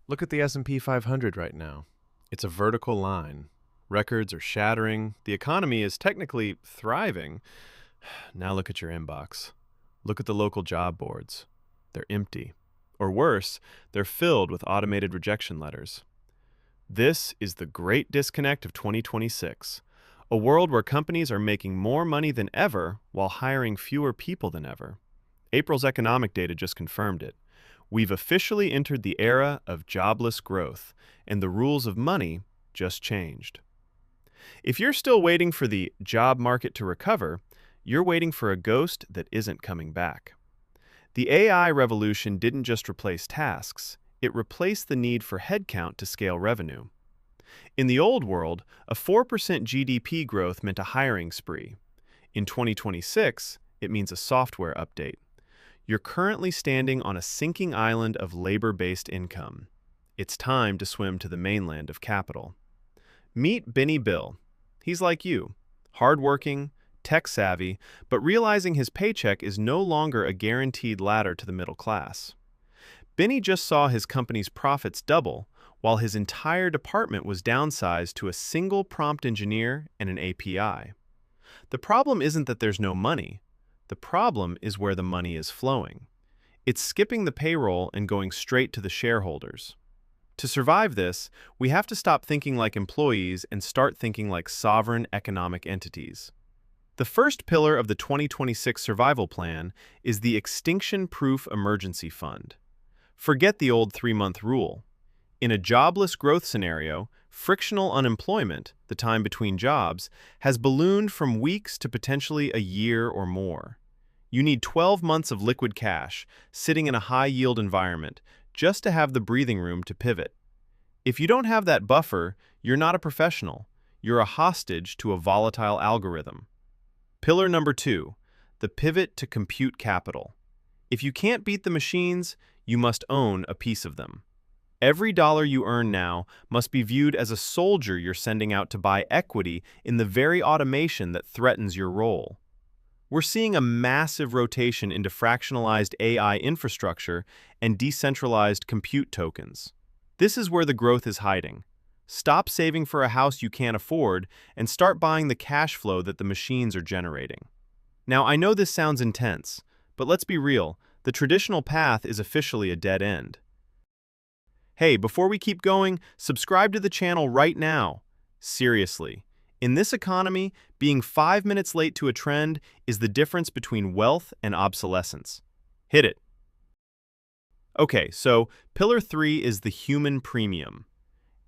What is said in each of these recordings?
Look at the S&P 500 right now. It's a vertical line. Records are shattering. The economy is technically thriving. Now look at your inbox. Look at the local job boards. They're empty. Or worse, they're filled with automated rejection letters. This is the great disconnect of 2026, a world where companies are making more money than ever while hiring fewer people than ever. April's economic data just confirmed it. We've officially entered the era of jobless growth, and the rules of money just changed. If you're still waiting for the job market to recover, you're waiting for a ghost that isn't coming back. The AI revolution didn't just replace tasks, it replaced the need for headcount to scale revenue. In the old world, a 4% GDP growth meant a hiring spree. In 2026, it means a software update. You're currently standing on a sinking island of labor-based income. It's time to swim to the mainland of capital. Meet Benny Bill. He's like you, hardworking, tech-savvy, but realizing his paycheck is no longer a guaranteed ladder to the middle class. Benny just saw his company's profits double, while his entire department was downsized to a single prompt engineer and an API. The problem isn't that there's no money. The problem is where the money is flowing. It's skipping the payroll and going straight to the shareholders. To survive this, we have to stop thinking like employees and start thinking like sovereign economic entities. The first pillar of the 2026 survival plan is the Extinction-Proof Emergency Fund. Forget the old 3-month rule. In a jobless growth scenario, frictional unemployment, the time between jobs, has ballooned from weeks to potentially a year or more. You need 12 months of liquid cash, sitting in a high-yield environment, just to have the breathing room to pivot. If you don't have that buffer, you're not a professional. You're a hostage to a volatile algorithm. Pillar number 2, the pivot to compute capital. If you can't beat the machines, you must own a piece of them. Every dollar you earn now must be viewed as a soldier you're sending out to buy equity in the very automation that threatens your role. We're seeing a massive rotation into fractionalized AI infrastructure and decentralized compute tokens. This is where the growth is hiding. Stop saving for a house you can't afford and start buying the cash flow that the machines are generating. Now, I know this sounds intense, but let's be real, the traditional path is officially a dead end. Hey, before we keep going, subscribe to the channel right now. Seriously, in this economy, being 5 minutes late to a trend is the difference between wealth and obsolescence. Hit it. Okay, so Pillar 3 is the human premium.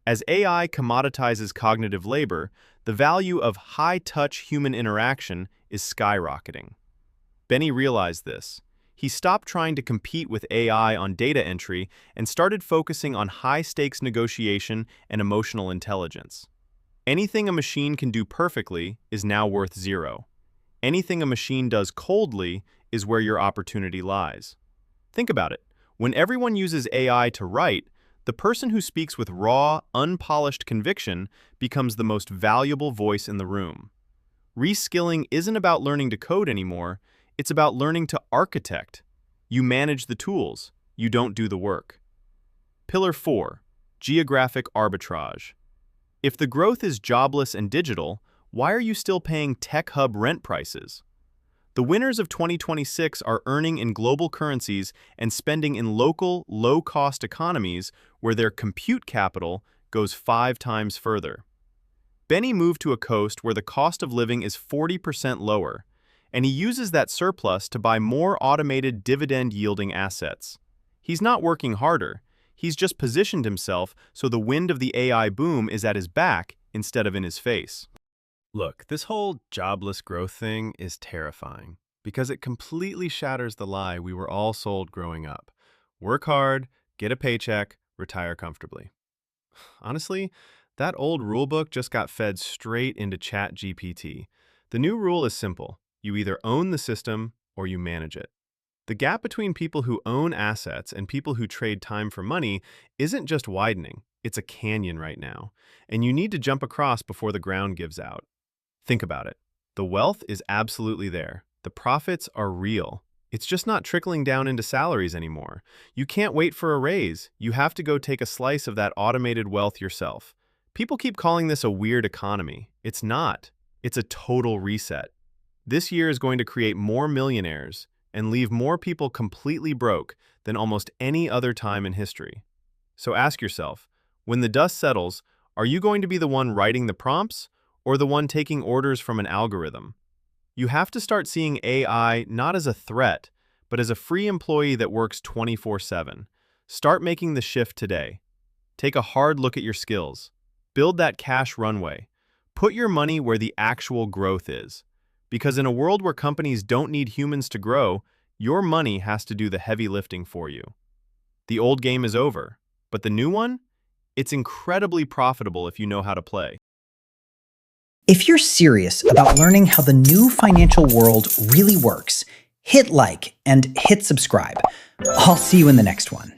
As AI commoditizes cognitive labor, the value of high-touch human interaction is skyrocketing. Benny realized this. He stopped trying to compete with AI on data entry and started focusing on high-stakes negotiation and emotional intelligence. Anything a machine can do perfectly is now worth zero. Anything a machine does coldly is where your opportunity lies. Think about it. When everyone uses AI to write, the person who speaks with raw, unpolished conviction becomes the most valuable voice in the room. Reskilling isn't about learning to code anymore, it's about learning to architect. You manage the tools, you don't do the work. Pillar 4, geographic arbitrage. If the growth is jobless and digital, why are you still paying tech hub rent prices? The winners of 2026 are earning in global currencies and spending in local, low-cost economies where their compute capital goes 5 times further. Benny moved to a coast where the cost of living is 40% lower, and he uses that surplus to buy more automated dividend-yielding assets. He's not working harder. He's just positioned himself so the wind of the AI boom is at his back instead of in his face. Look, this whole jobless growth thing is terrifying because it completely shatters the lie we were all sold growing up. Work hard, get a paycheck, retire comfortably. Honestly, that old rulebook just got fed straight into ChatGPT. The new rule is simple. You either own the system or you manage it. The gap between people who own assets and people who trade time for money isn't just widening, it's a canyon right now, and you need to jump across before the ground gives out. Think about it. The wealth is absolutely there. The profits are real. It's just not trickling down into salaries anymore. You can't wait for a raise. You have to go take a slice of that automated wealth yourself. People keep calling this a weird economy. It's not. It's a total reset. This year is going to create more millionaires and leave more people completely broke than almost any other time in history. So ask yourself, when the dust settles, are you going to be the one writing the prompts or the one taking orders from an algorithm? You have to start seeing AI not as a threat, but as a free employee that works 24/7. Start making the shift today. Take a hard look at your skills. Build that cash runway. Put your money where the actual growth is. Because in a world where companies don't need humans to grow, your money has to do the heavy lifting for you. The old game is over, but the new one? It's incredibly profitable if you know how to play. If you're serious about learning how the new financial world really works, hit like and hit subscribe. I'll see you in the next one.